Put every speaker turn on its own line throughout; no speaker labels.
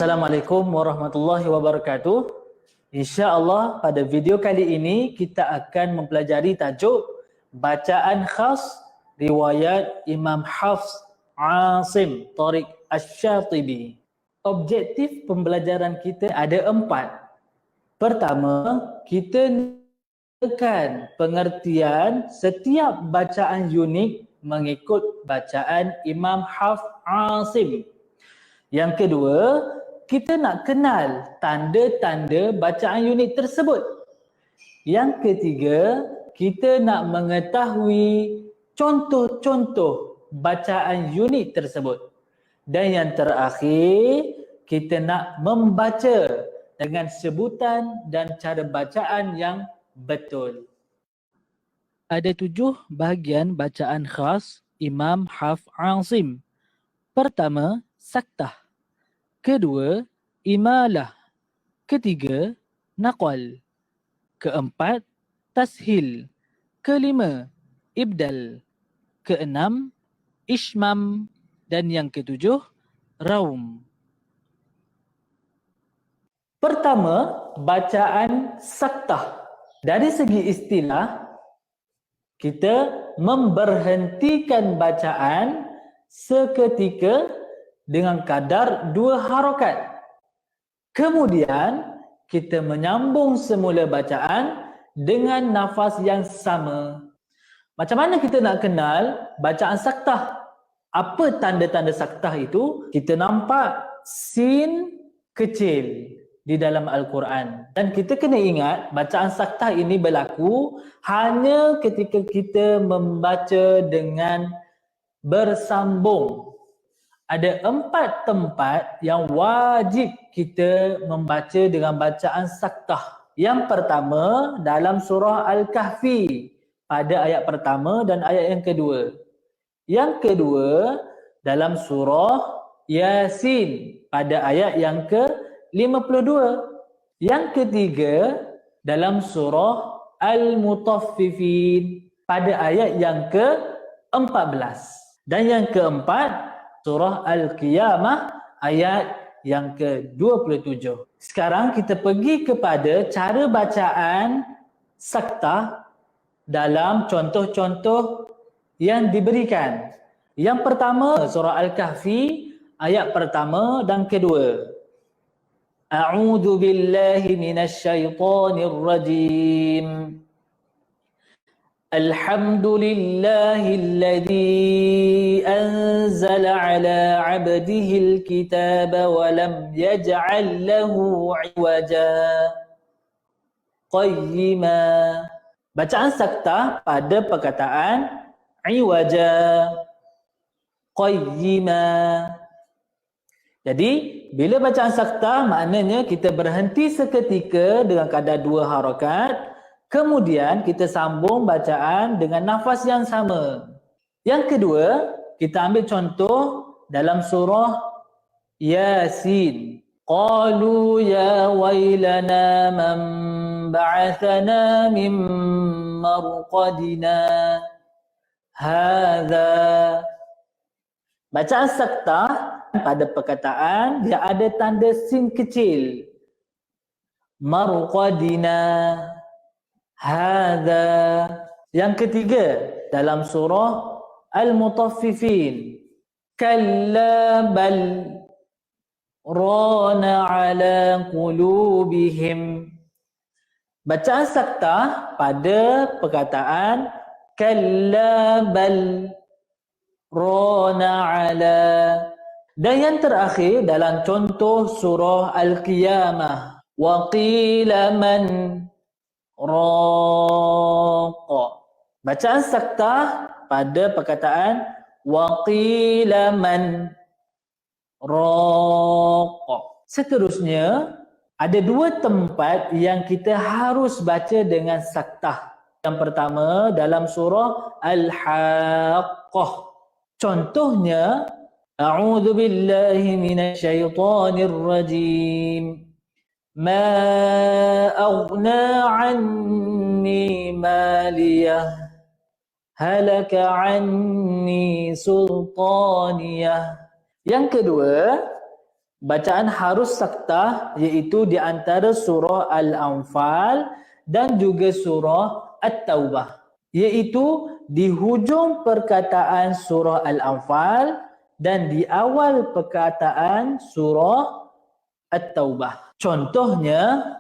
Assalamualaikum warahmatullahi wabarakatuh. InsyaAllah pada video kali ini kita akan mempelajari tajuk bacaan khas riwayat Imam Hafs Asim Tariq Asy-Syatibi. Objektif pembelajaran kita ada 4. Pertama, kita akan pengertian setiap bacaan unik mengikut bacaan Imam Hafs Asim. Yang kedua, kita nak kenal tanda-tanda bacaan unik tersebut. Yang ketiga, kita nak mengetahui contoh-contoh bacaan unik tersebut. Dan yang terakhir, kita nak membaca dengan sebutan dan cara bacaan yang betul. Ada 7 bahagian bacaan khas Imam Hafs Asim. Pertama, saktah. Kedua, imalah. Ketiga, naqal. Keempat, tashil. Kelima, ibdal. Keenam, ishmam. Dan yang ketujuh, raum. Pertama, bacaan saktah. Dari segi istilah, kita memberhentikan bacaan seketika dengan kadar 2 harakat. Kemudian, kita menyambung semula bacaan dengan nafas yang sama. Macam mana kita nak kenal bacaan saktah? Apa tanda-tanda saktah itu? Kita nampak sin kecil di dalam Al-Quran. Dan kita kena ingat, bacaan saktah ini berlaku hanya ketika kita membaca dengan bersambung. Ada 4 tempat yang wajib kita membaca dengan bacaan saktah. Yang pertama, dalam surah Al-Kahfi pada ayat pertama dan ayat yang kedua. Yang kedua, dalam surah Yasin pada ayat yang ke-52. Yang ketiga, dalam surah Al-Mutaffifin pada ayat yang ke-14. Dan yang keempat, surah Al-Qiyamah ayat yang ke-27. Sekarang kita pergi kepada cara bacaan saktah dalam contoh-contoh yang diberikan. Yang pertama, surah Al-Kahfi ayat pertama dan kedua. A'udzu billahi minasyaitonir rajim. Alhamdulillahilladzi anzala ala 'abdihil kitaba wa lam yaj'al lahu 'iwaja qayyima. Bacaan saktah pada perkataan iwaja qayyima. Jadi, bila bacaan saktah maknanya kita berhenti seketika dengan kadar 2 harakat. Kemudian kita sambung bacaan dengan nafas yang sama. Yang kedua, kita ambil contoh dalam surah Yasin. Qalu ya wailana man ba'athana min marqadina hadha. Bacaan saktah pada perkataan dia ada tanda sin kecil. Marqadina hadha. Yang ketiga, dalam surah Al-Mutaffifin. Kalla bal rana ala qulubihim. Bacaan saktah pada perkataan kalla bal rana ala. Dan yang terakhir dalam contoh surah Al-Qiyamah. Wa qila man raqa. Bacaan saktah pada perkataan wa qila man raqa. Seterusnya, ada 2 tempat yang kita harus baca dengan saktah. Yang pertama dalam surah Al-Haqqah. Contohnya, a'udzu billahi minasyaitonir rajim. Ma aghna 'anni maliyah halaka 'anni sultaniyah. Yang kedua, bacaan harus saktah iaitu di antara surah Al-Anfal dan juga surah At-Taubah, iaitu di hujung perkataan surah Al-Anfal dan di awal perkataan surah At-Taubah. Contohnya,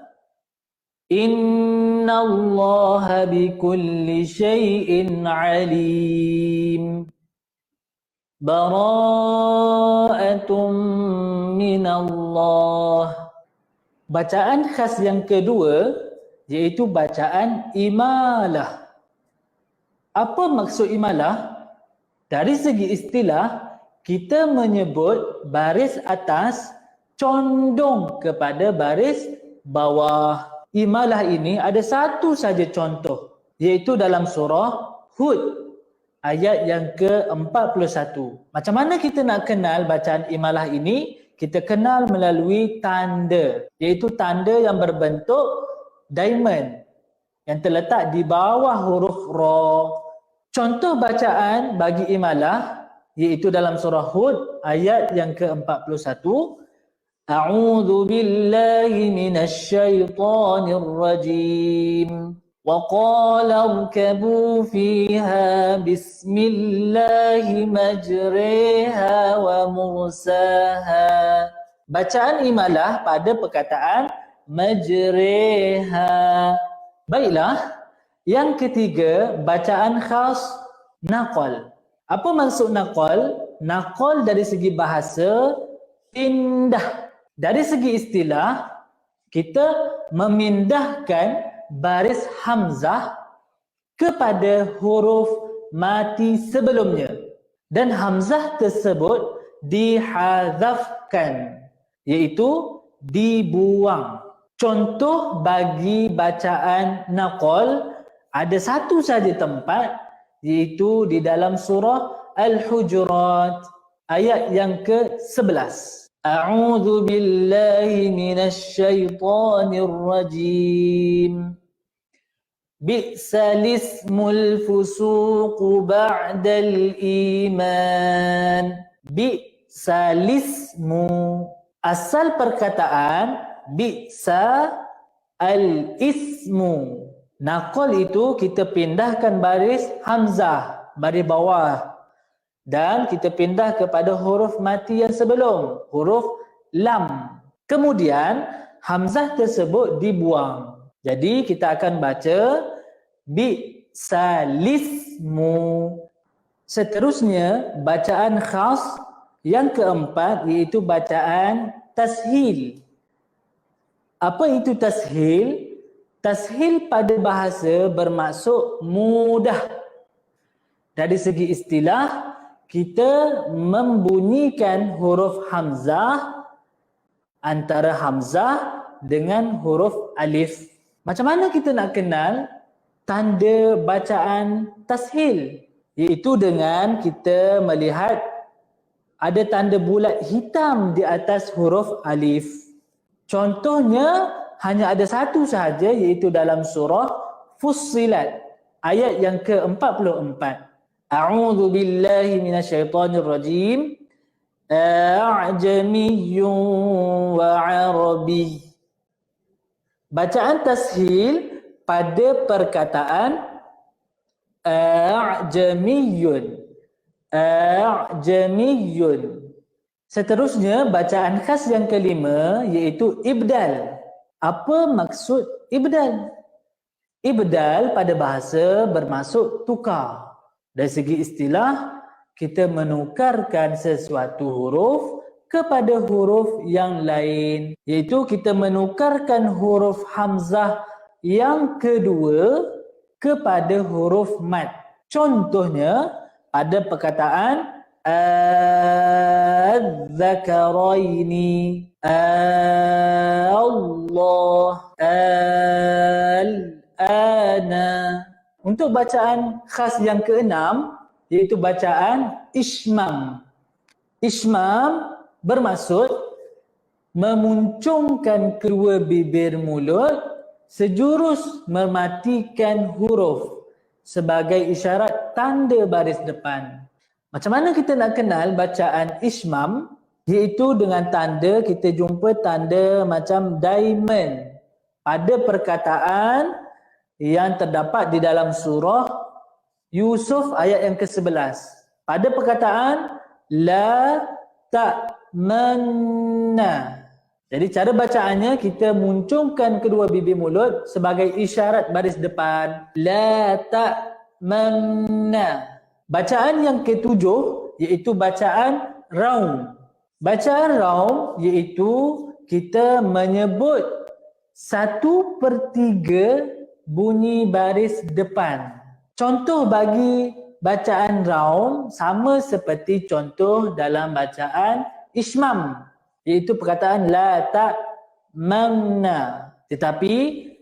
Inna Allah bikulli syai'in alim. Bara'atum minallah. Bacaan khas yang kedua iaitu bacaan imalah. Apa maksud imalah? Dari segi istilah, kita menyebut baris atas condong kepada baris bawah. Imalah ini ada satu saja contoh, iaitu dalam surah Hud ayat yang ke-41. Macam mana kita nak kenal bacaan imalah ini? Kita kenal melalui tanda, iaitu tanda yang berbentuk diamond yang terletak di bawah huruf Ra. Contoh bacaan bagi imalah iaitu dalam surah Hud ayat yang ke-41. A'udzu billahi minasy syaithanir rajim. وَقَالَ ارْكَبُوا فِيهَا بِسْمِ اللَّهِ مَجْرِيهَا وَمُرْسَاهَا. Bacaan imalah pada perkataan majriha. Baiklah, yang ketiga, bacaan khas naqal. Apa maksud naqal? Naqal dari segi bahasa, pindah. Dari segi istilah, kita memindahkan baris hamzah kepada huruf mati sebelumnya dan hamzah tersebut dihadzafkan, iaitu dibuang. Contoh bagi bacaan naqal ada satu saja tempat, iaitu di dalam surah Al-Hujurat ayat yang ke-11. A'udzu billahi minasy syaithanir rajim. Bi'sal ismul fusuqu ba'dal iman. Bi'sal ismu. Asal perkataan bi'sa al-ismu. Naqal itu kita pindahkan baris hamzah, baris bawah. Dan kita pindah kepada huruf mati yang sebelum, huruf lam. Kemudian hamzah tersebut dibuang. Jadi kita akan baca bi'salismu. Seterusnya, bacaan khas yang keempat iaitu bacaan tashil. Apa itu tashil? Tashil pada bahasa bermaksud mudah. Dari segi istilah, kita membunyikan huruf hamzah antara hamzah dengan huruf alif. Macam mana kita nak kenal tanda bacaan tashil? Iaitu dengan kita melihat ada tanda bulat hitam di atas huruf alif. Contohnya hanya ada satu sahaja, iaitu dalam surah Fussilat ayat yang ke-44. A'udzu billahi minasyaitonir rajim. A'jamiyyun wa 'arabi. Bacaan tashil pada perkataan a'jamiyyun. A'jamiyyun. Seterusnya, bacaan khas yang kelima iaitu ibdal. Apa maksud ibdal? Ibdal pada bahasa bermaksud tukar. Dari segi istilah, kita menukarkan sesuatu huruf kepada huruf yang lain, iaitu kita menukarkan huruf hamzah yang kedua kepada huruf mad. Contohnya pada perkataan az-zakaraini, Allah, al-ana. Untuk bacaan khas yang keenam iaitu bacaan ismam. Ismam bermaksud memuncungkan kedua bibir mulut sejurus mematikan huruf sebagai isyarat tanda baris depan. Macam mana kita nak kenal bacaan ismam? iaitu dengan tanda, kita jumpa tanda macam diamond pada perkataan yang terdapat di dalam surah Yusuf ayat yang ke-11. Pada perkataan la ta'manna. Jadi cara bacaannya, kita muncungkan kedua bibir mulut sebagai isyarat baris depan. La ta'manna. Bacaan yang ketujuh iaitu bacaan raum. Bacaan raum iaitu kita menyebut 1/3 bunyi baris depan. Contoh bagi bacaan raum sama seperti contoh dalam bacaan ismam, iaitu perkataan la ta'manna. Tetapi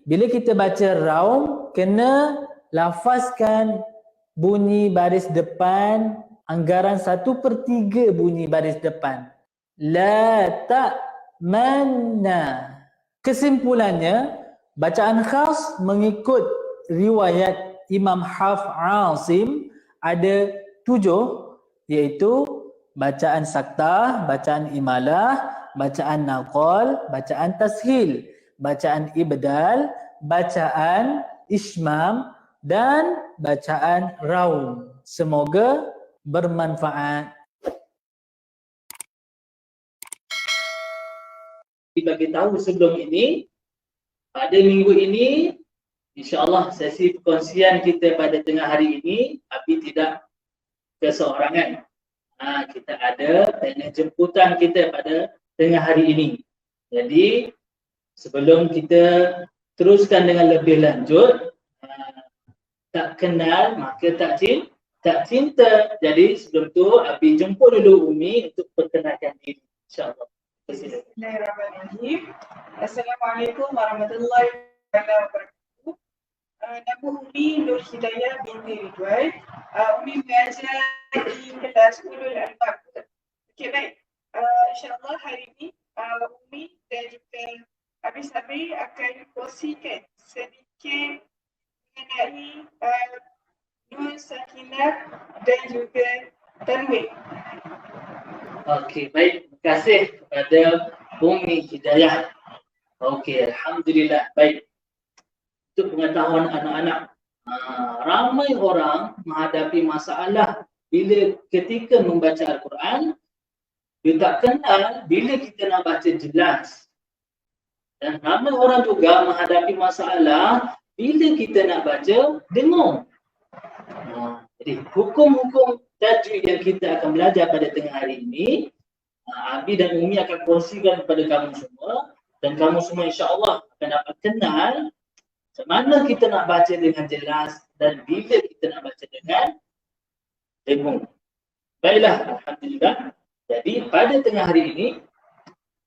bila kita baca raum, kena lafazkan bunyi baris depan anggaran 1/3 bunyi baris depan. La ta'manna. Kesimpulannya, bacaan khas mengikut riwayat Imam Hafs Asim ada 7, iaitu bacaan saktah, bacaan imalah, bacaan naqal, bacaan tashil, bacaan ibdal, bacaan ismam dan bacaan raum. Semoga bermanfaat. Bagi tahu sebelum ini, pada minggu ini insya-Allah sesi perkongsian kita pada tengah hari ini tapi tidak keseorangan. Kita ada tanya jemputan kita pada tengah hari ini. Jadi sebelum kita teruskan dengan lebih lanjut, tak kenal maka tak cinta. Jadi sebelum tu Abi jemput dulu Umi untuk perkenalkan diri, insya-Allah.
Bismillahirrahmanirrahim. Assalamualaikum warahmatullahi wabarakatuh. Nama Umi Nur Hidayah binti Ridwan. Umi belajar di kelas Ulul Albab. Okey, baik. InsyaAllah hari ini Umi dan juga Abi Sabri akan kongsikan sedikit mengenai Nun Sakinah dan juga Tanwin.
Okey, baik. Terima kasih kepada Umi Hidayah. Okey, alhamdulillah. Baik. Untuk pengetahuan anak-anak, ramai orang menghadapi masalah bila ketika membaca Al-Quran, dia tak kenal bila kita nak baca jelas. Dan ramai orang juga menghadapi masalah bila kita nak baca dengung. Jadi hukum-hukum tajwid yang kita akan belajar pada tengah hari ini, Abi dan Umi akan kongsikan kepada kamu semua, dan kamu semua insya-Allah akan dapat kenal macam mana kita nak baca dengan jelas dan bila kita nak baca dengan dengung. Baiklah, alhamdulillah. Jadi pada tengah hari ini,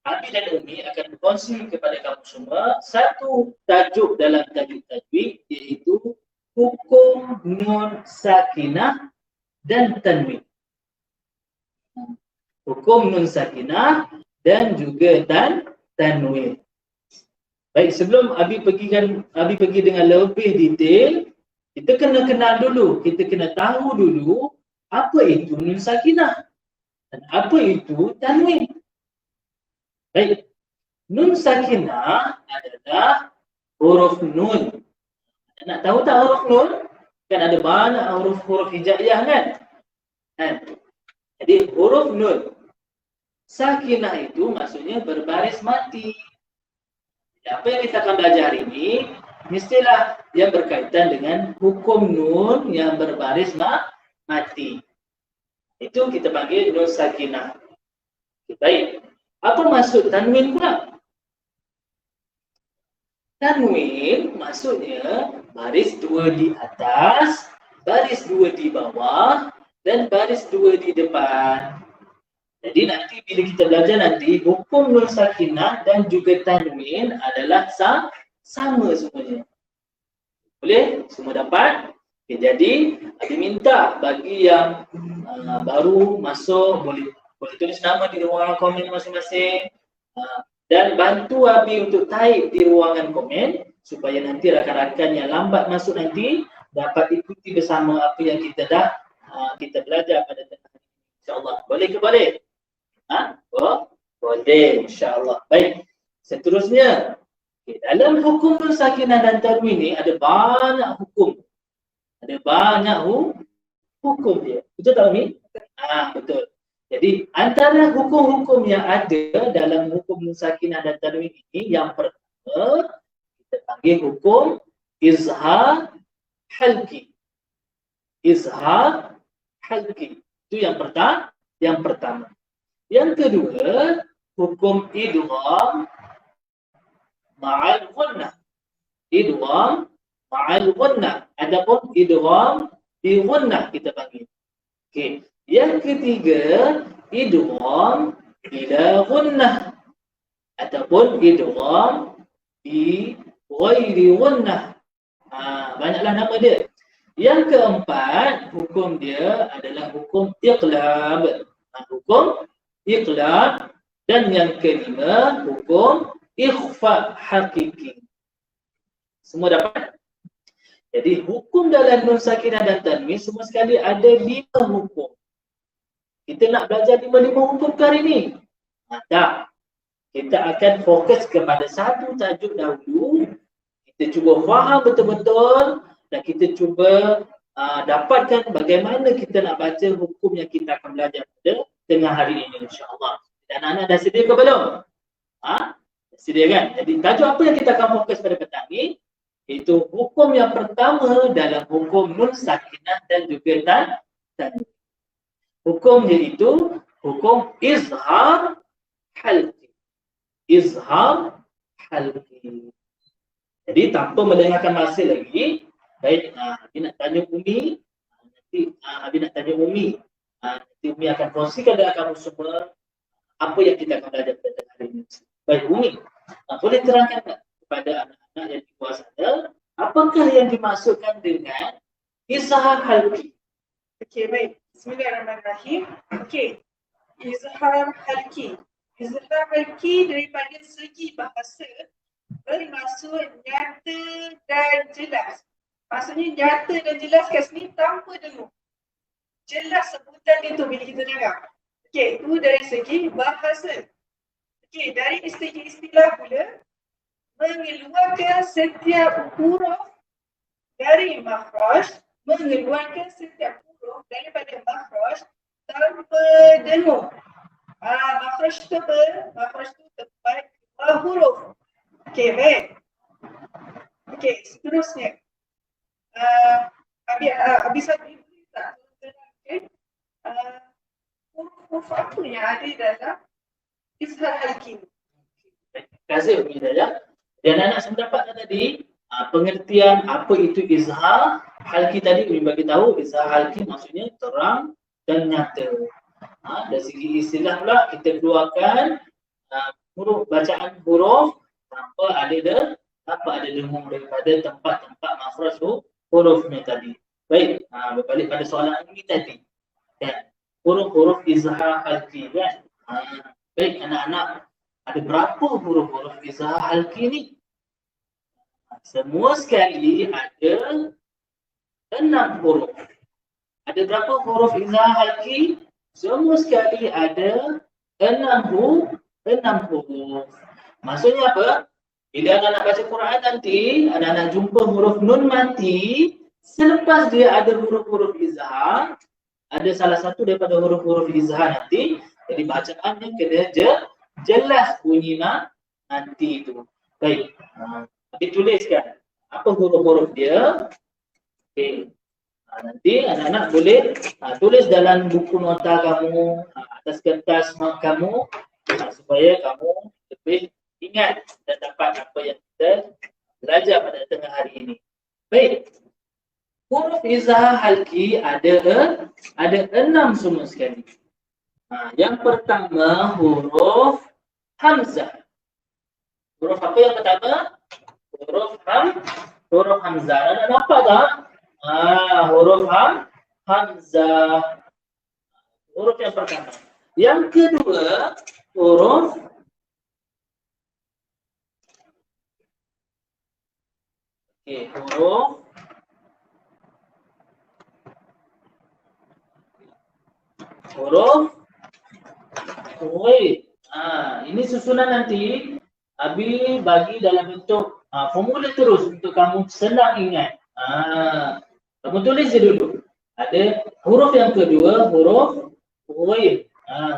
Abi dan Umi akan berkongsi kepada kamu semua satu tajuk dalam tajuk tajwid, iaitu hukum nun sakinah dan tanwin. Hukum nun sakinah dan juga tanwin. Baik, sebelum Abi pergi dengan lebih detail, kita kena kenal dulu, kita kena tahu dulu apa itu nun sakinah dan apa itu tanwin. Baik, nun sakinah adalah huruf nun. Nak tahu tak huruf nun? Kan ada banyak huruf-huruf hijaiyah kan? Jadi huruf nun sakinah itu maksudnya berbaris mati. Apa yang kita akan belajar hari ini mestilah yang berkaitan dengan hukum nun yang berbaris mati. Itu kita panggil nun sakinah. Baik, apa maksud tanwin pula? Tanwin maksudnya baris 2 di atas, baris 2 di bawah, dan baris 2 di depan. Jadi nanti bila kita belajar nanti, hukum nun sakinah dan juga tanwin adalah sama semuanya. Boleh? Semua dapat? Okay, jadi Abi minta bagi yang baru masuk, boleh tulis nama di ruangan komen masing-masing. Dan bantu Abi untuk type di ruangan komen supaya nanti rakan-rakan yang lambat masuk nanti dapat ikuti bersama apa yang kita dah kita belajar pada tengah hari. InsyaAllah. Boleh ke boleh? Boleh, insya-Allah. Baik. Seterusnya, dalam hukum nun sakinah dan tanwin ni ada banyak hukum. Ada banyak hukum dia. Betul tak Umi? Betul. Jadi antara hukum-hukum yang ada dalam hukum nun sakinah dan tanwin ini, yang pertama kita panggil hukum izhar halqi. Izhar halqi. Itu yang pertama. Yang kedua, hukum idgham ma'al ghunnah. Idgham ma'al ghunnah. Adapun idgham bi ghunnah kita panggil. Okey. Yang ketiga, idgham bila ghunnah ataupun idgham bi ghairi ghunnah. Banyaklah nama dia. Yang keempat, hukum dia adalah hukum iqlab. Hukum iqlab. Dan yang kelima, hukum ikhfa hakiki. Semua dapat? Jadi hukum dalam nun sakinah dan tanwin semua sekali ada 5 hukum. Kita nak belajar 5 hukum ke hari ni? Tak. Kita akan fokus kepada satu tajuk dahulu. Kita cuba faham betul-betul dan kita cuba dapatkan bagaimana kita nak baca hukum yang kita akan belajar pada tengah hari ini, insya-Allah. Dan anak-anak dah sedia ke belum? Sedia kan? Jadi tajuk apa yang kita akan fokus pada petang ni? Itu hukum yang pertama dalam hukum nun sakinah dan juga tanwin. Hukum dia itu hukum izhar halqi. Izhar halqi. Jadi tanpa melengahkan masa lagi, baik, Abi nak tanya Umi, nanti Abi nak tanya Umi. Nanti Umi akan kongsikan dengan kamu semua apa yang kita akan belajar pada hari ini. Baik Umi, boleh terangkan tak kepada anak-anak yang di bawah sana, apakah yang dimaksudkan dengan izhar halqi?
Okey, baik. Bismillahirrahmanirrahim. Okey. Izhar halqi. Izhar halqi daripada segi bahasa bermaksud nyata dan jelas. Maksudnya nyata dan jelas kat sini tanpa dengung. Jelas sebutan itu bila kita dengar. Okey, itu dari segi bahasa. Okey, dari segi istilah pula, mengeluarkan setiap huruf dari makhraj, mengeluarkan setiap huruf daripada makhraj tanpa dengung. Makhraj tu apa? Makhraj tu tempat huruf. Okey, baik. Okey, seterusnya. Habis tadi tak terangkan huruf apa yang ada dalam izhar halqi.
Terima kasih Umi Daya. Dan anak semua dapat tadi pengertian apa itu izhar halqi tadi. Umi bagi tahu izhar halqi maksudnya terang dan nyata. Dari segi istilah pula kita keluarkan huruf, bacaan huruf tanpa ada dengung daripada tempat-tempat makhraj hurufnya tadi. Baik, berbalik pada soalan ini tadi. Kan? Huruf-huruf izhar halqi kan? Baik anak-anak, ada berapa huruf-huruf izhar halqi ni? Semua sekali ada 6 huruf. Ada berapa huruf izhar halqi? Semua sekali ada 6 huruf. Maksudnya apa? Bila anak-anak baca Quran nanti, anak-anak jumpa huruf nun mati, selepas dia ada huruf-huruf izhar, ada salah satu daripada huruf-huruf izhar nanti, jadi bacaannya kena jelas bunyi nanti itu. Baik, kita tuliskan apa huruf-huruf dia. Okay. Nanti anak-anak boleh tulis dalam buku nota kamu, atas kertas not kamu, supaya kamu lebih ingat dan dapat apa yang kita belajar pada tengah hari ini. Baik, huruf izhar halqi ada 6 semua sekali. Yang pertama huruf hamzah. Huruf apa yang pertama? Huruf hamzah. Anda nampak tak? Huruf hamzah. Huruf yang pertama. Yang kedua huruf huruf ghaib. Ini susunan nanti Abi bagi dalam bentuk formula terus untuk kamu senang ingat. Kamu tulis je dulu. Ada huruf yang kedua, huruf ghaib.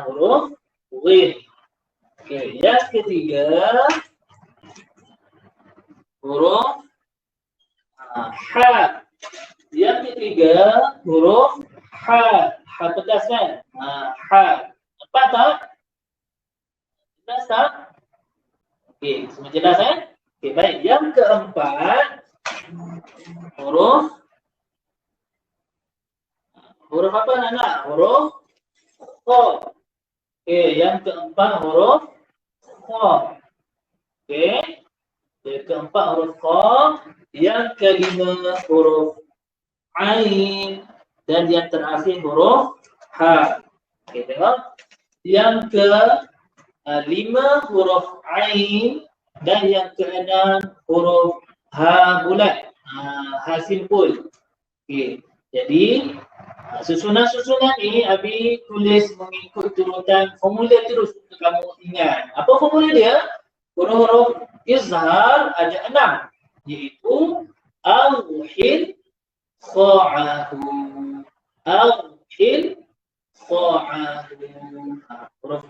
Huruf ghaib. Okey, yang ketiga huruf ha. Yang ketiga huruf ha. Ha pedas kan? Ha. Nampak tak? Jelas tak? Okey, semua jelas kan? Okey, baik. Yang keempat huruf apa anak-anak? Huruf kha. Okey, yang keempat huruf kha. Okey. Yang keempat huruf kha, yang kelima huruf ain dan yang terakhir huruf ha. Okey, tengok. Yang kelima huruf ain dan yang keenam huruf ha bulat. Ha simpul. Okey. Jadi susunan-susunan ni Abi tulis mengikut turutan formula terus untuk kamu ingat. Apa formula dia? Huruf-huruf izhar ada 6, iaitu awhid kha'ahu. Awhid kha'ahu. Huruf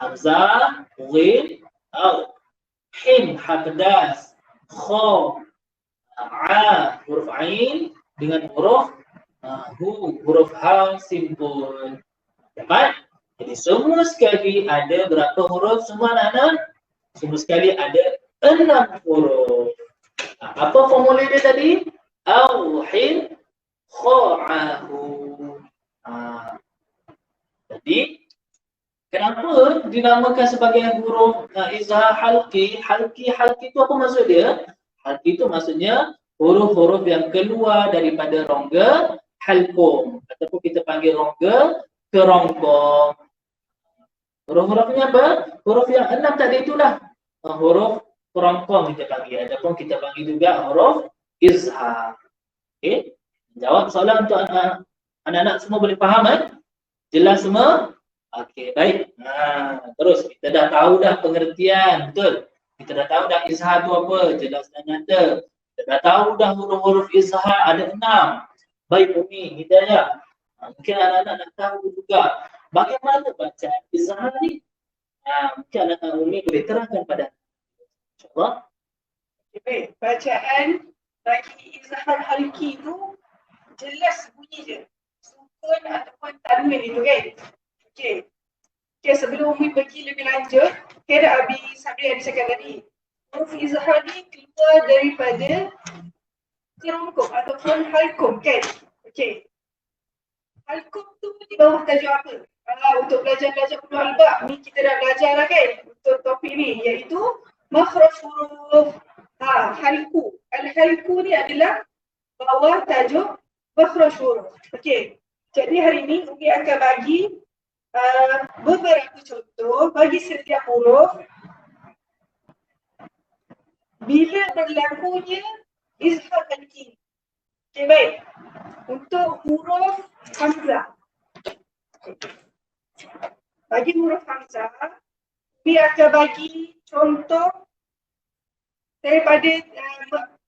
hamzah, ghin, aw. Hin, ha pedas. Kha, a, huruf ain dengan huruf huruf ha simpul. Dapat? Jadi semua sekali ada berapa huruf semua anak-anak? Semua sekali ada 6 huruf. Apa formula dia tadi? Awhid kha'ahu. Jadi kenapa dinamakan sebagai huruf izhar halqi? Halqi itu apa maksud dia? Halqi itu maksudnya huruf-huruf yang keluar daripada rongga halqum, ataupun kita panggil rongga kerongkong. Huruf-hurufnya apa? Huruf yang 6 tadi itulah huruf kerongkong kita panggil, ataupun kita panggil juga huruf izhar. Okey, jawab soalan untuk anak-anak semua boleh faham kan? Jelas semua? Okey, baik. Terus kita dah tahu dah pengertian, betul? Kita dah tahu dah izhar tu apa, jelas dan nyata. Kita dah tahu dah huruf-huruf izhar ada 6. Baik Umi, Hidayah. Mungkin anak-anak nak tahu juga bagaimana bacaan izhar ni. Mungkin anak-anak Umi boleh terangkan pada InsyaAllah.
Okay, bacaan bagi izhar halqi tu jelas bunyi je. Sukun ataupun tanwin itu kan. Okey. Okey, sebelum Umi pergi lebih lanjut, kira Abi Sabri ada cakap tadi. Huruf izhar ni keluar daripada kerongkong ataupun halqum kan. Okey. Halqum tu di bawah tajuk apa? Untuk belajar-belajar huruf albab ni kita dah belajar lah kan untuk topik ni, iaitu makhraj huruf halqu. Al-halqu ni adalah bawah tajuk makhraj huruf. Okey. Jadi hari ni Umi akan bagi beberapa contoh bagi setiap huruf bila berlakunya izhar halqi. Okey, baik. Untuk huruf hamzah. Bagi huruf hamzah, Umi akan bagi contoh daripada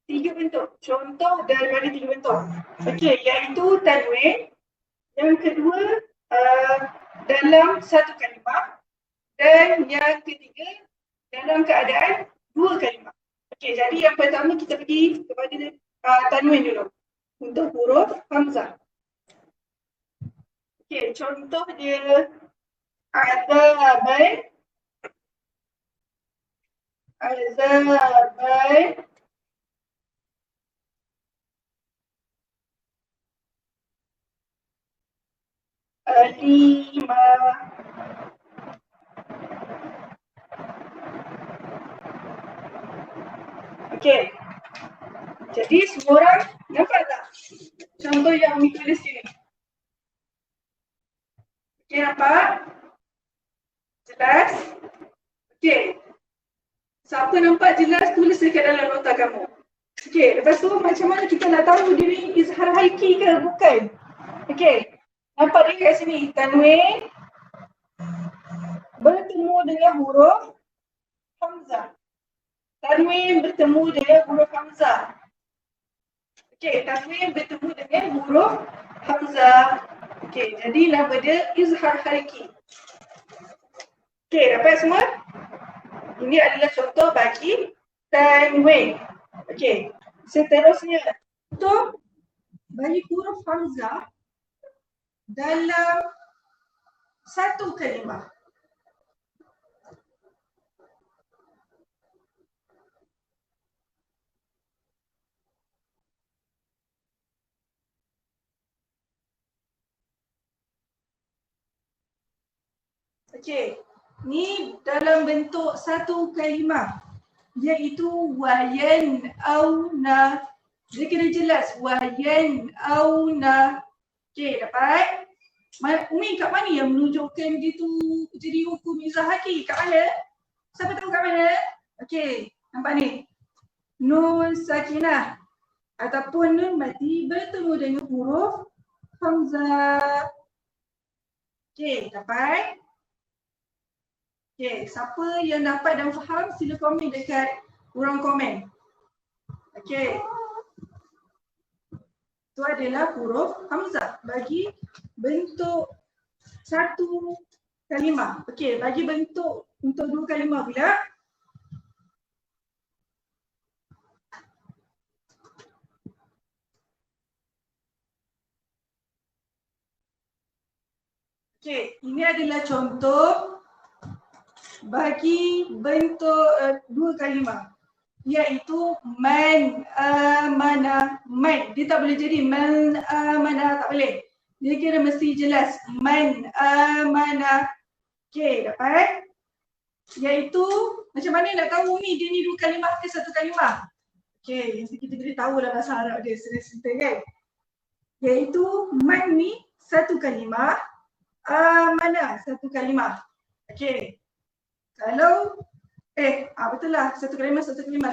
3 bentuk. Contoh daripada 3 bentuk. Okey, iaitu tanwin. Yang kedua dalam satu kalimah, dan yang ketiga dalam keadaan 2 kalimah. Okey, jadi yang pertama kita pergi kepada tanwin dulu untuk huruf hamzah. Okey, contoh dia azabai, alima, okey. Jadi semua orang nampak tak contoh yang Umi tulis sini? Okey, nampak? Jelas? Okey. Siapa nampak jelas, tulis dekat dalam nota kamu. Okey, lepas tu macam mana kita nak tahu dia ni izhar halqi ke bukan? Okey. Nampak dia kat sini, tanwin bertemu dengan huruf hamzah. Tanwin bertemu dengan huruf hamzah. Okey, tanwin bertemu dengan huruf hamzah. Okey, jadi nama dia izhar hariki. Okey, dapat semua? Ini adalah contoh bagi tanwin. Okey, seterusnya untuk bagi huruf hamzah dalam satu kalimah. Okey, ni dalam bentuk satu kalimah, iaitu wayan au na. Dia kena jelas wayan au na. Okey, dapat? Umi kat mana yang menunjukkan gitu jadi hukum izhar hariki? Kat mana? Siapa tahu kat mana? Okey, nampak ni. Nun sakinah ataupun nun mati bertemu dengan huruf hamzah. Okey, dapat? Okey, siapa yang dapat dan faham sila komen dekat ruang komen. Okey. Itu adalah huruf hamzah bagi bentuk satu kalimah. Okey, bagi bentuk untuk dua kalimah pula. Okey, ini adalah contoh bagi bentuk dua kalimah, iaitu man amana. Man, dia tak boleh jadi man amana, tak boleh. Dia kira mesti jelas man amana. Okey, dapat? Iaitu macam mana nak tahu ni dia ni dua kalimah ke satu kalimah? Okey, kita kena tahu lah bahasa Arab dia senang-senang kan. Iaitu man ni satu kalimah, amana satu kalimah. Okey. Kalau betul lah, satu kalimah.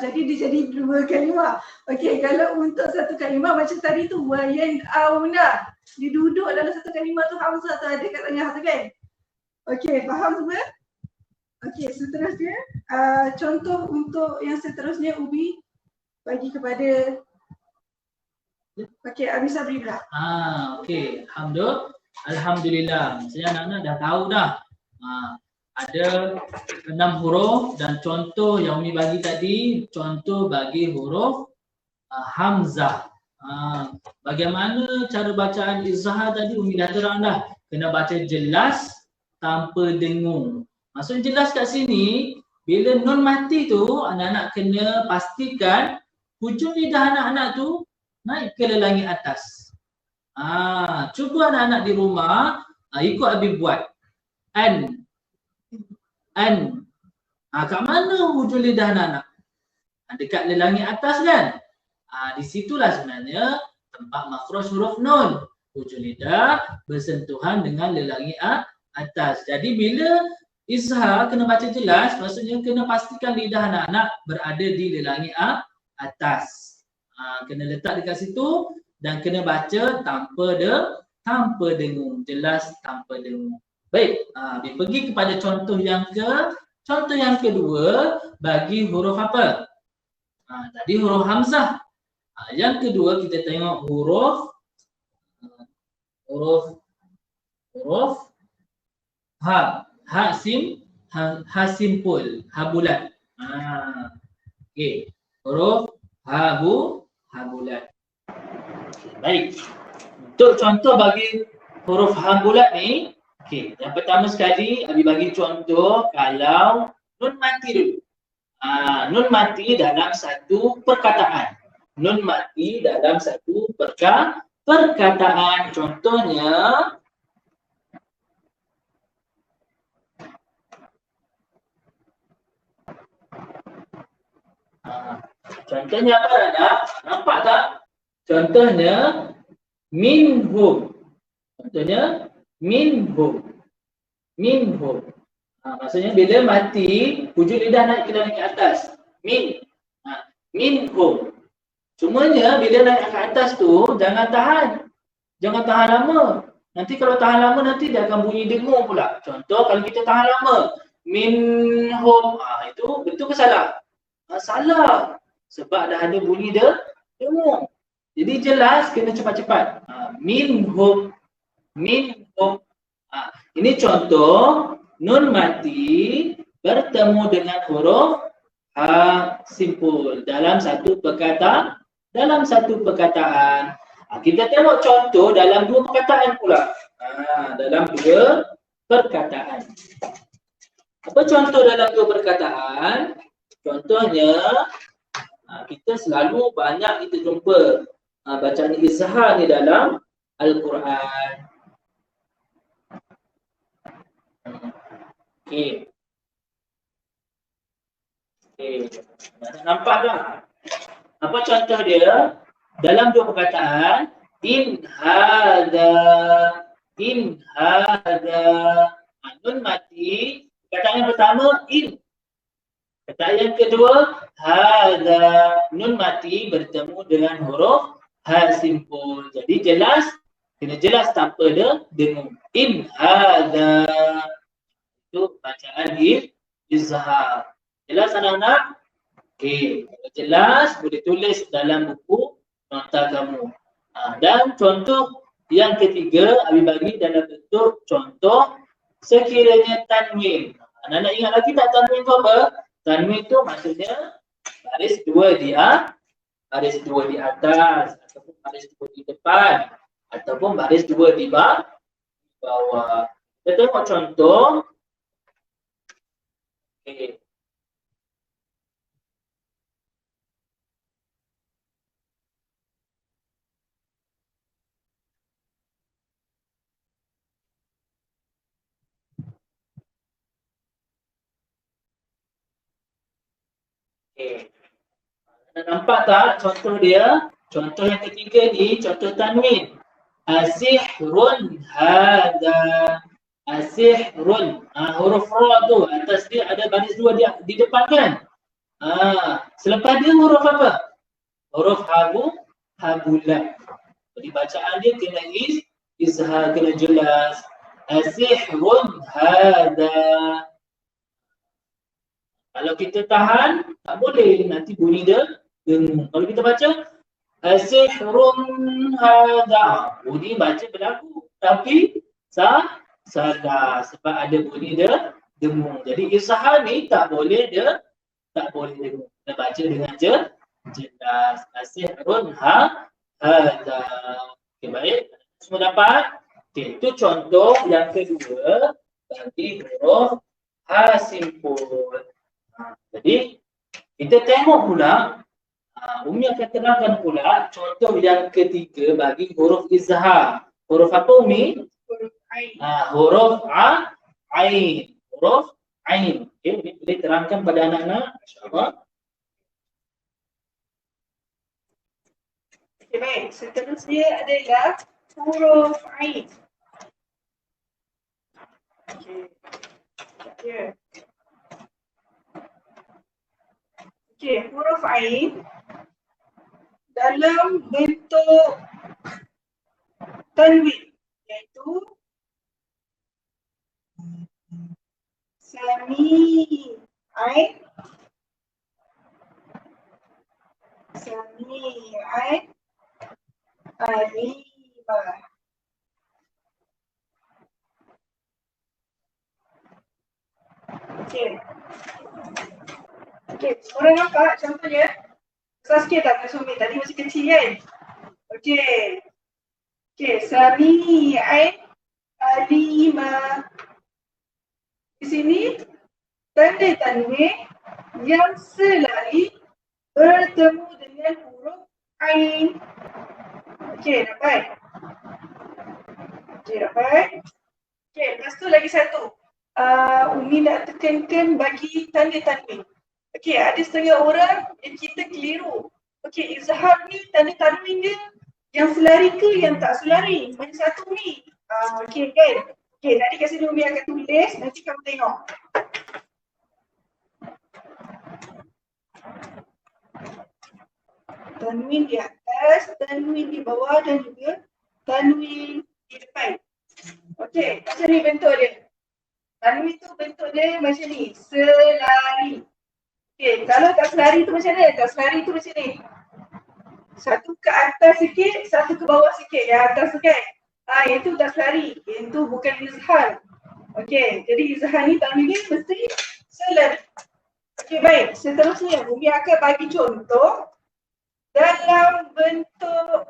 Jadi dia jadi dua kalimah. Okey, kalau untuk satu kalimah macam tadi tu wayan auna. Dia duduk dalam satu kalimah tu hamzah tu ada kat tengah tu kan. Okey, faham semua? Okey, seterusnya contoh untuk yang seterusnya Ubi bagi kepada Abi Sabri pula.
Okey, alhamdulillah. Saya anak-anak dah tahu dah. Ada 6 huruf dan contoh yang Umi bagi tadi, contoh bagi huruf hamzah. Bagaimana cara bacaan izhar tadi Umi dah terang dah. Kena baca jelas tanpa dengung. Maksudnya jelas kat sini, bila nun mati tu anak-anak kena pastikan hujung lidah anak-anak tu naik ke langit atas. Cuba anak-anak di rumah ikut Abi buat. An. Kat mana hujung lidah anak-anak? Dekat lelangit atas kan? Di situlah sebenarnya tempat makhraj huruf nun. Hujung lidah bersentuhan dengan lelangit atas. Jadi bila izhar kena baca jelas, maksudnya kena pastikan lidah anak-anak berada di lelangit atas. Kena letak dekat situ dan kena baca tanpa dengung, jelas tanpa dengung. Baik, pergi kepada contoh yang kedua bagi huruf apa? Tadi huruf hamzah. Yang kedua kita tengok huruf ha. Ha simpul, ha bulat. Okey, huruf ha bulat. Baik. Untuk contoh bagi huruf ha bulat ni, okey, yang pertama sekali Abi bagi contoh kalau nun mati dulu. Nun mati dalam satu perkataan. Nun mati dalam satu perkataan. Contohnya contohnya apa anak? Nampak tak? Contohnya minhum. Contohnya minhum. Maksudnya bila mati hujung lidah naik ke langit atas. Minhum. Cumanya bila naik ke atas tu jangan tahan lama. Nanti kalau tahan lama nanti dia akan bunyi dengung pula. Contoh kalau kita tahan lama minhum. Itu betul ke salah? Salah. Sebab dah ada bunyi dengung. Jadi jelas kena cepat-cepat. Minhum. Minhum. Ini contoh nun mati bertemu dengan huruf simpul dalam satu perkataan. Kita tengok contoh dalam dua perkataan pula. Dalam dua perkataan. Apa contoh dalam dua perkataan? Contohnya, kita selalu banyak kita jumpa bacaan izhar ni dalam Al-Quran. Okey. Nampak tak? Apa contoh dia? Dalam dua perkataan, in hadza. Nun mati. Perkataan yang pertama, in. Perkataan yang kedua, hadza. Nun mati bertemu dengan huruf simpul. Jadi jelas, kena jelas tanpa ada dengung. In hadza. Itu bacaan izhar. Jelas anak-anak? Okey, kalau jelas boleh tulis dalam buku nota kamu. Dan contoh yang ketiga, Abi bagi dalam bentuk contoh sekiranya tanwin. Anak-anak ingat lagi tak tanwin tu apa? Tanwin tu maksudnya baris dua di atas, ataupun baris dua di depan, ataupun baris dua di bawah. Kita tengok contoh. Okey. Nampak tak contoh dia? Contoh yang ketiga ni, contoh tanwin. Asihrun hadza. Asihrun. Huruf ra tu atas dia ada baris dua di depan kan? Selepas dia huruf apa? Huruf habulat. Jadi bacaan dia kena izhar, kena jelas. Asihrun hadza. Kalau kita tahan, tak boleh. Nanti bunyi dia dengung. Kalau kita baca asihrun hadza, bunyi baca berlaku. Tapi salah sebab ada bunyi dia dengung. Jadi izhar ni tak boleh dengung. Kita baca dengan jelas. Asihrun hadza. Okey, baik. Semua dapat? Okey, itu contoh yang kedua bagi huruf simpul. Jadi kita tengok pula, Umi akan terangkan pula contoh yang ketiga bagi huruf izhar. Huruf apa Umi?
Huruf ain.
Huruf ain. Huruf ain. Okey, Umi boleh terangkan pada anak-anak, insya-Allah.
Okey, baik. Seterusnya adalah huruf ain. Okey. Ya. Okey, huruf ain dalam bentuk tanwin iaitu sami ain, alima. Okey. Okey, korang nampak contohnya? Besar sikit tak Sumi? Tadi masih kecil kan? Okey. Okey, sami ain alima. Di sini tanda tanwin yang selari bertemu dengan huruf ain. Okey, dapat? Okey, lepas tu lagi satu. Umi nak tekankan bagi tanda tanwin. Okey, ada setengah orang yang kita keliru. Okey, izhar ni tanda tanwin dia yang selari ke yang tak selari? Mana satu ni? Okey kan? Okey, tadi kat sini Umi akan tulis, nanti kamu tengok. Tanwin di atas, tanwin di bawah dan juga tanwin di depan. Okey, macam ni bentuk dia. Tanwin tu bentuk dia macam ni, selari. Okey, kalau tak selari tu macam mana? Tak selari tu macam ni. Satu ke atas sikit, satu ke bawah sikit. Yang atas tu kan. Yang tu tak selari. Yang tu bukan izhar. Okey, jadi izhar ni tanwin dia mesti selari. Okey, baik. Seterusnya, Umi akan bagi contoh dalam bentuk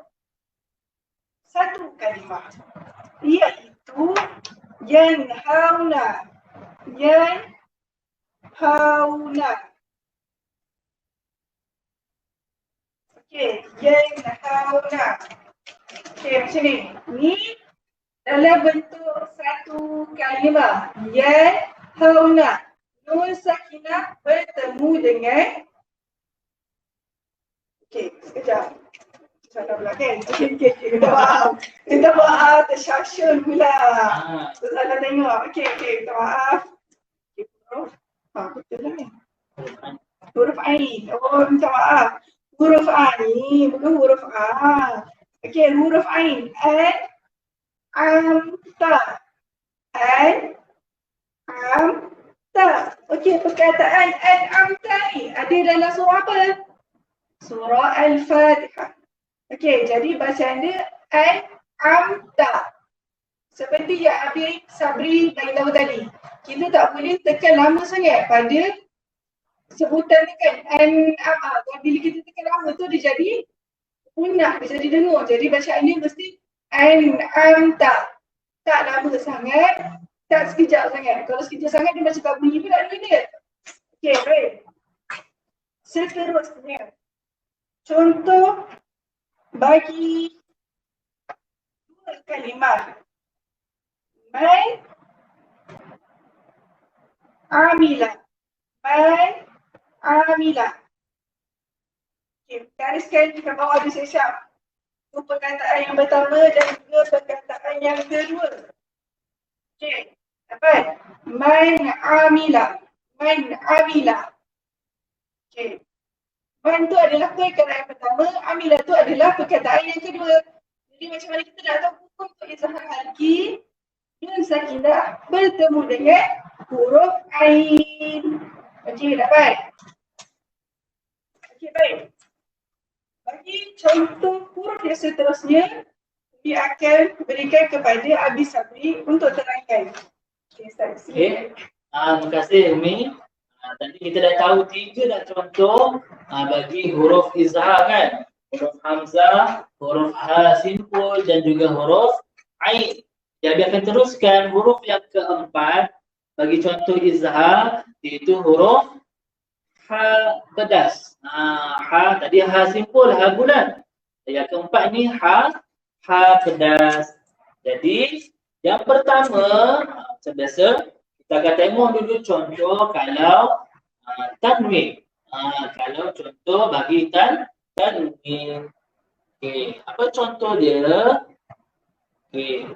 satu kalimah, iaitu yanhauna. Yanhauna. Okey, yanhauna. Okey, macam ni. Ni dalam bentuk satu kalimah, yanhauna. Nun sakinah bertemu dengan, okey, sekejap. Salah pula kan? Okey, minta maaf, tersyashul pula. Salah tengok. Okey, minta maaf. Okay, huruf. Betul lah ni. Huruf Ain. Oh, minta maaf. Huruf Ain, bukan huruf A. Okey, huruf Ain. Amta. Amta. Okey, perkataan amta ni ada dalam surah apa? Surah Al-Fatihah. Okey, jadi bacaan dia amta. Seperti yang Abi Sabri bagi tahu tadi. Kita tak boleh tekan lama sangat pada sebutan ni kan. Bila kita tekan lama tu dia jadi punah, dia jadi dengur. Jadi bacaan dia mesti amta. Tak lama sangat, tak sekejap sangat. Kalau sekejap sangat dia macam tak bunyi pula dia. Okey, baik. Seterusnya, contoh bagi dua kalimah. Man amila. Man amila. Okey, gariskan di bawah di sesiap. Itu perkataan yang pertama dan juga perkataan yang kedua. Okey, dapat? Man amila. Man amila. Okey. Man tu adalah perkataan yang pertama, amila tu adalah perkataan yang kedua. Jadi macam mana kita nak tahu hukum untuk izhar halqi? Nun sakinah bertemu dengan huruf Ain. Okey, dapat? Okey, baik. Bagi contoh huruf yang seterusnya, dia akan berikan kepada Abi Sabri untuk terangkan. Okey, start.
Okey. Terima kasih Umi. Tadi kita dah tahu 3 dah contoh bagi huruf izhar kan. Huruf hamzah, huruf ha simpul dan juga huruf ain. Jadi akan teruskan huruf yang keempat bagi contoh izhar, iaitu huruf ha pedas. Ha tadi ha simpul, ha bulat. Yang keempat ni ha pedas. Jadi yang pertama macam biasa kita akan tengok dulu contoh kalau tanwin. Kalau contoh bagi tanwin. Okey, apa contoh dia? Okey.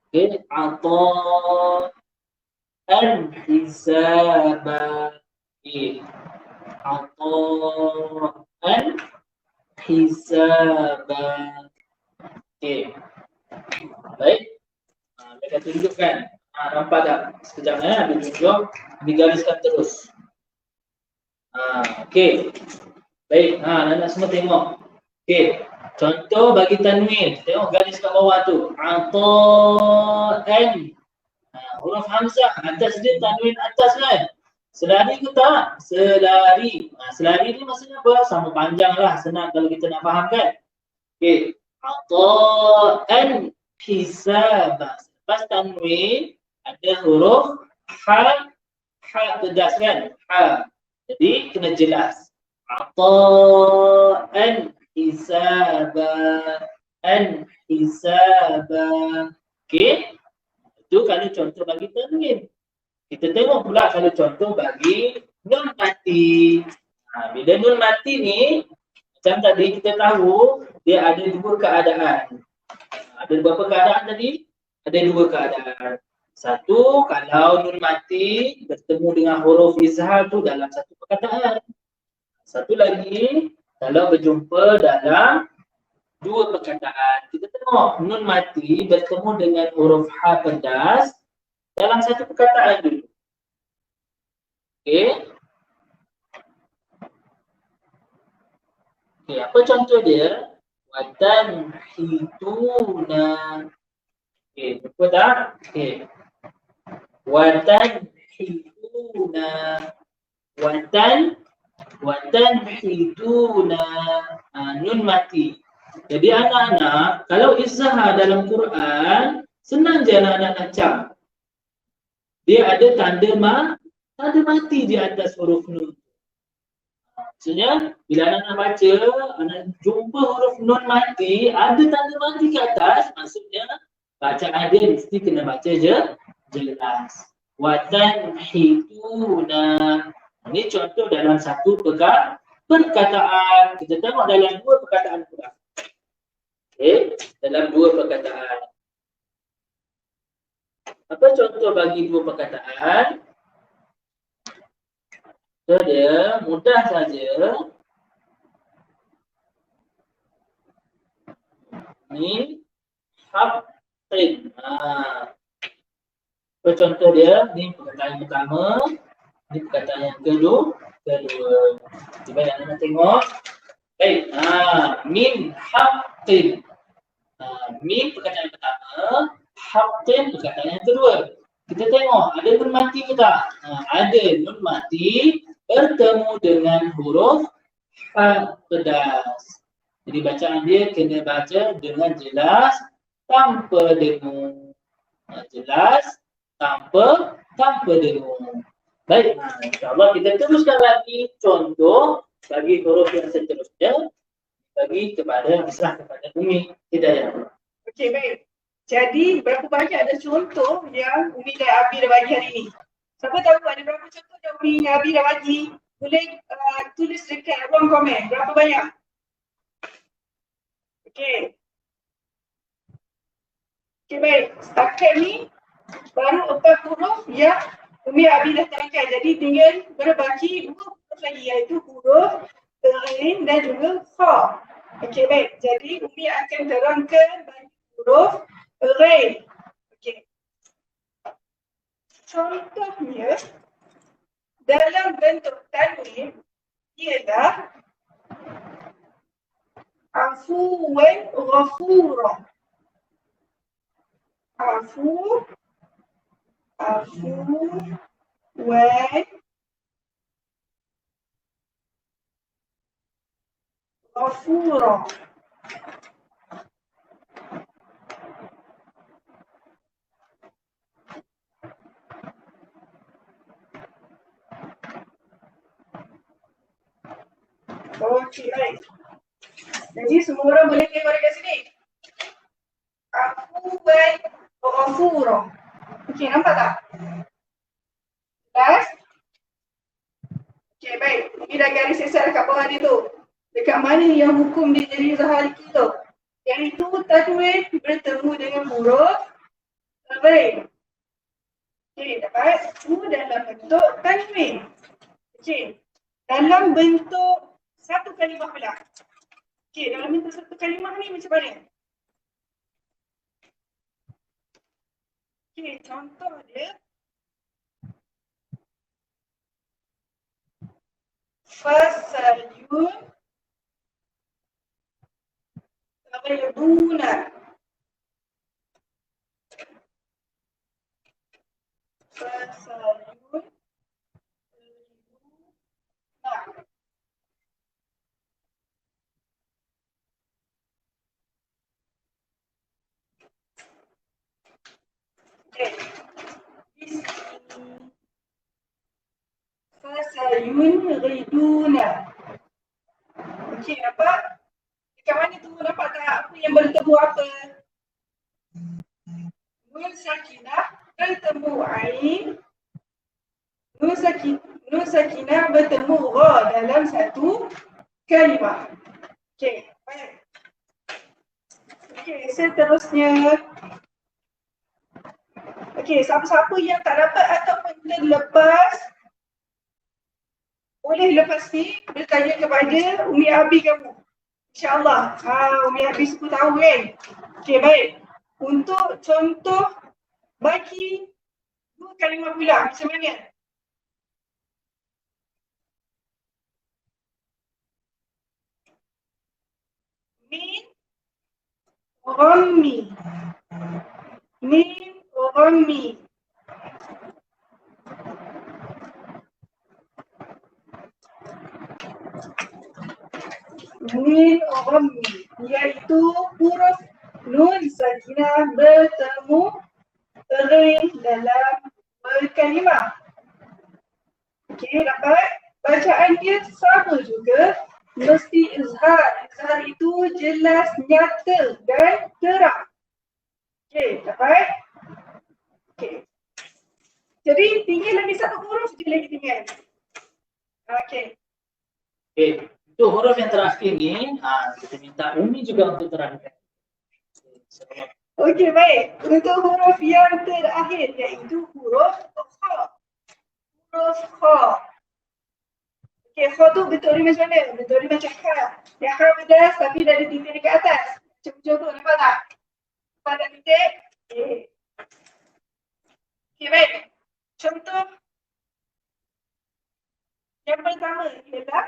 Okey, ata al-hisaba. Okey. Ata al-hisaba. Okey. Baik. Mereka tunjukkan. Nampak tak? Sekejap dia tunjuk. Digariskan terus. Okey. Baik. Nak semua tengok. Okey. Contoh bagi tanwin. Tengok garis kat bawah tu. Ata'an. Huruf hamzah. Atas dia tanwin atas kan? Selari ke tak? Selari. Selari ni maksudnya apa? Sama panjang lah. Senang kalau kita nak faham kan? Okey. Ata'an hisaba. Lepas tanwin ada huruf ha pedas kan? Ha. Jadi kena jelas. Ata'an hisaba. An hisaba. Okey. Itu kalau contoh bagi tanwin. Kita tengok pula kalau contoh bagi nun mati. Bila nun mati ni macam tadi kita tahu dia ada dua keadaan. Ada berapa keadaan tadi? Ada dua keadaan. Satu, kalau nun mati bertemu dengan huruf izhar tu dalam satu perkataan. Satu lagi, kalau berjumpa dalam dua perkataan. Kita tengok nun mati bertemu dengan huruf H pedas dalam satu perkataan dulu. Okey. Okey, apa contoh dia? Watan hituna. Okey, betul tak? Okey. Watan hituna. Watan hituna. Nun mati. Jadi anak-anak, kalau izhar dalam Quran, senang je anak-anak nak cap. Dia ada tanda mati di atas huruf nun. Maksudnya, bila anak-anak baca, anak jumpa huruf nun mati, ada tanda mati ke atas, maksudnya bacaan dia mesti kena baca je jelas. Watan hituna. Ini contoh dalam satu perkataan. Kita tengok dalam dua perkataan pula. Okay, dalam dua perkataan. Apa contoh bagi dua perkataan? So, dia mudah saja. Ni hafin. Apa contoh dia? Ni perkataan yang pertama. Ni perkataan yang kedua. Cuba anda tengok. Baik. Min hafin. Min perkataan yang pertama. Hafin perkataan yang kedua. Kita tengok ada nun mati ke tak? Ada nun mati bertemu dengan huruf H pedas. Jadi bacaan dia kena baca dengan jelas tanpa dengung. Jelas tanpa dengung. Baik, insyaAllah kita teruskan lagi contoh bagi huruf yang seterusnya bagi kepada Umi Hidayah.
Okey, baik. Jadi berapa banyak ada contoh yang Umi dan Abi dah bagi hari ni? Siapa tahu ada berapa contoh yang Umi dan Abi dah bagi? Boleh tulis dekat ruang komen. Berapa banyak? Okey. Okey, baik. Setakat ni baru 4 huruf yang Umi dan Abi dah terangkan. Jadi tinggal berbagi 2 huruf lagi, iaitu huruf Ghain dan juga Kha. Okey, baik. Jadi Umi akan terangkan bagi huruf Ghain. Okey. Contohnya dalam bentuk tanwin ialah afuwan ghafura. Afuwan ghafura. Okey, baik. Jadi semua orang boleh tengok dekat sini. Afuwan ghafura. Okey, nampak tak? Jelas? Okey, baik. Ini dah garis sesat dekat bawah dia tu. Dekat mana yang hukum dia jadi zahar tu? Yang itu tanwin bertemu dengan huruf Ghain. Okey, dapat? Itu dalam bentuk tanwin. Okey. Dalam bentuk satu kalimah pula. Okey, dalam bentuk satu kalimah ni macam mana? Okey, contoh dia. Fasalyun ghaibuna. Fasalyun ghaibuna. Okay. Fasayunghiduna. Okey, nampak? Dekat mana tu? Nampak tak apa yang bertemu apa? Nun sakinah bertemu ain. Nun sakinah bertemu gha dalam satu kalimah. Okey, baik. Okey, seterusnya. Okey, siapa-siapa yang tak dapat ataupun terlepas, boleh lepas ni bertanya kepada Umi Abi kamu. InsyaAllah. Umi habis aku tahu kan. Okey, baik. Untuk contoh bagi dua kalimah pula, macam mana? Min ghammi. Min ghammi. Min ghammi, iaitu huruf nun sakinah bertemu sering dalam berkalimah. Okey, dapat? Bacaan dia sama juga, mesti izhar. Izhar itu jelas, nyata dan terang. Okey, dapat? Okey. Jadi tinggal lagi satu huruf je lagi tinggal. Okey.
Okey, untuk huruf yang terakhir ni, kita minta Umi juga untuk terangkan.
Okey, baik. Untuk huruf yang terakhir iaitu huruf kha. Huruf kha. Okey, kha tu bentuk dia macam mana? Bentuk dia macam kha. Yang kha pedas tapi dah ada titik dekat atas. Macam contoh, nampak tak? Nampak tak titik? Okey. Okey, baik. Contoh yang pertama ialah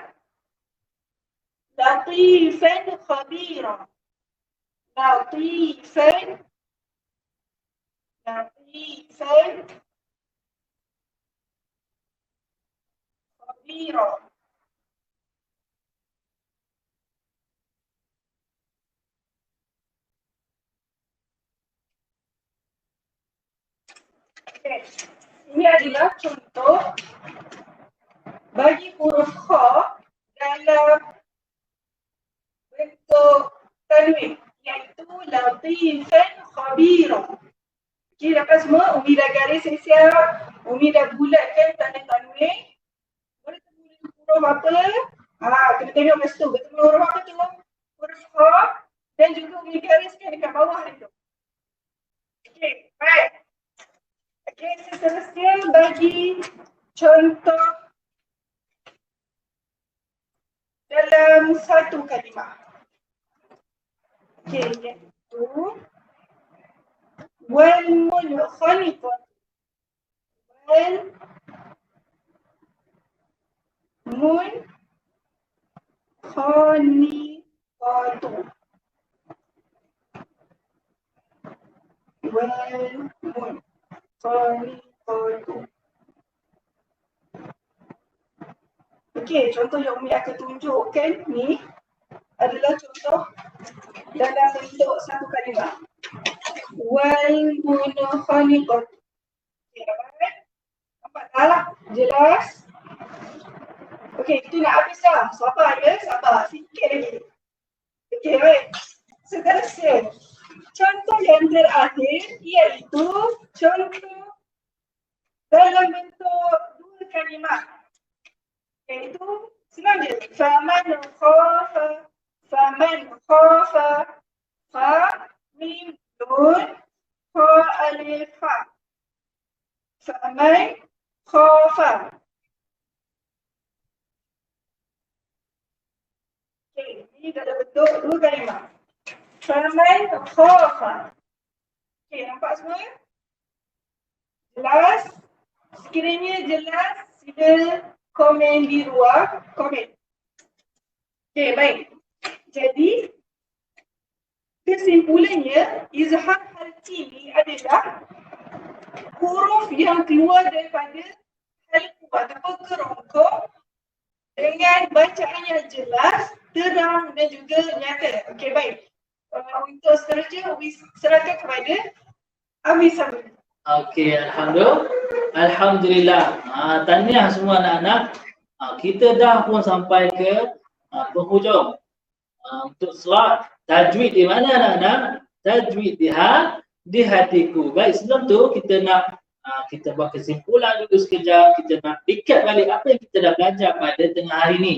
latifan khabira. Latifan khabira. Okay. Ini adalah contoh bagi huruf kha dalam bentuk tanwin, iaitu latifan khabira. Okey, dapat semua? Umi dah garis siap. Umi dah bulatkan tanda tanwin. Bertemu huruf apa? Kena tengok kat situ. Bertemu huruf apa tu? Huruf kha, dan juga Umi gariskan dekat bawah itu. Okey, baik. Okey, seterusnya bagi contoh dalam satu kalimah. Okey, iaitu wal munkhaniqat. Wal munkhaniqatu. Wal munkhaniqatu. Okey, contoh yang Umi akan tunjukkan ni adalah contoh dalam bentuk satu kalimah. Wal munkhaniqat. Okey, nampak tak? Jelas? Okey, kita nak habis dah. Sabar ya, sabar. Sikit lagi. Okey, baik. Seterusnya, contoh yang terakhir iaitu contoh dalam bentuk dua kalimah. Iaitu senang je. Faman khafa. Fa mim nun kha alif fa. Faman khafa. Okey, ini dalam bentuk dua kalimah. Faman khafa. Okey, nampak semua? Jelas? Sekiranya jelas, sila komen di ruang komen. Okey, baik. Jadi, kesimpulannya, izhar halqi ni adalah huruf yang keluar daripada halqu ataupun kerongkong dengan bacaan yang jelas, terang dan juga nyata. Okey, baik. Untuk seterusnya, serahkan kepada Ami Sabri.
Okey, Alhamdulillah. Tahniah semua anak-anak. Kita dah pun sampai ke penghujung. Untuk slot tajwid di mana anak-anak? Tajwid di hatiku. Baik, sebelum tu kita nak kita buat kesimpulan dulu sekejap. Kita nak recap balik apa yang kita dah belajar pada tengah hari ni.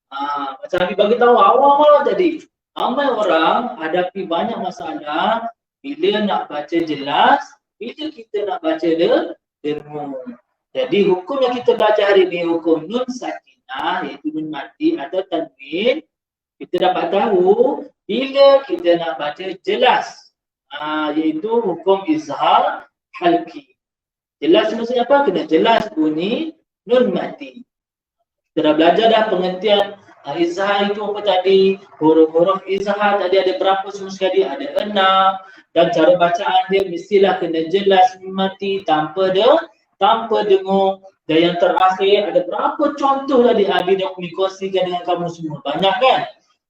Macam Habib bagi tahu awal-awal tadi, ramai orang hadapi banyak masalah bila nak baca jelas, bila kita nak baca dengung. Jadi hukum yang kita belajar hari ni hukum nun sakinah, iaitu nun mati atau tanwin. kita dapat tahu bila kita nak baca jelas, iaitu hukum izhar halki. Jelas maksudnya apa? Kena jelas bunyi nun mati. Kita dah belajar dah pengertian izhar itu apa tadi, huruf-huruf izhar tadi ada berapa semua sekali, ada 6, dan cara bacaan dia mestilah kena jelas mati tanpa dengung. Dan yang terakhir ada berapa contoh tadi Abi nak kongsikan dengan kamu semua, banyak kan?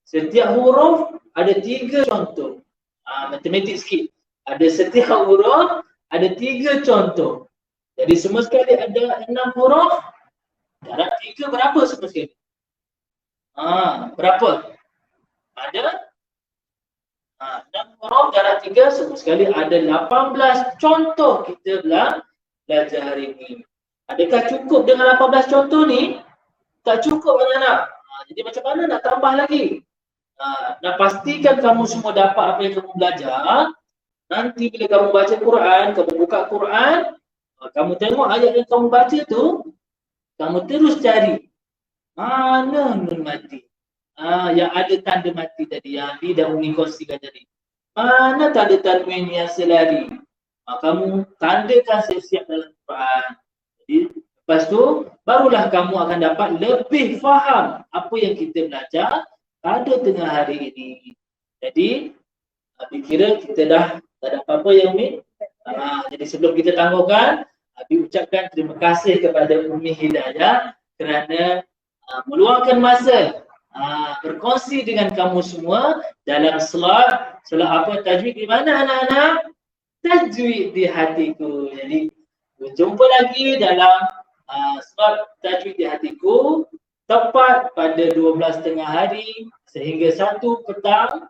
Setiap huruf ada 3 contoh. Matematik sikit, ada setiap huruf ada 3 contoh. Jadi semua sekali ada 6 huruf, darab 3 berapa semua sekali? Berapa? Ada 6 huruf darab 3, semua sekali ada 18 contoh kita belajar hari ini. Adakah cukup dengan 18 contoh ni? Tak cukup anak-anak. Jadi macam mana nak tambah lagi? Nak pastikan kamu semua dapat apa yang kamu belajar. Nanti bila kamu baca Quran, kamu buka Quran, kamu tengok ayat yang kamu baca tu, kamu terus cari mana nun mati, yang ada tanda mati tadi, yang Abi dah kongsikan tadi. Mana tanda tanwin yang selari, kamu tandakan siap-siap dalam Quran. Jadi lepas tu barulah kamu akan dapat lebih faham apa yang kita belajar pada tengah hari ini. Jadi Abi kira kita dah tak ada apa-apa yang Umi. Jadi sebelum kita tangguhkan, Abi ucapkan terima kasih kepada Umi Hidayah kerana meluangkan masa berkongsi dengan kamu semua dalam slot apa tajwid di mana anak-anak? Tajwid di hatiku. Jadi berjumpa lagi dalam slot tajwid di hatiku tepat pada 12 tengah hari sehingga 1 petang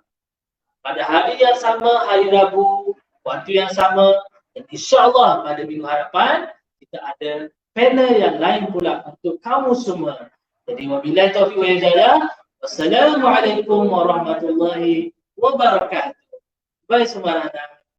pada hari yang sama, hari Rabu, waktu yang sama, dan insyaAllah pada minggu hadapan kita ada panel yang lain pula untuk kamu semua. Jadi wabillahi taufiq wal hidayah. Wassalamualaikum warahmatullahi wabarakatuh. Bye semua anak-anak.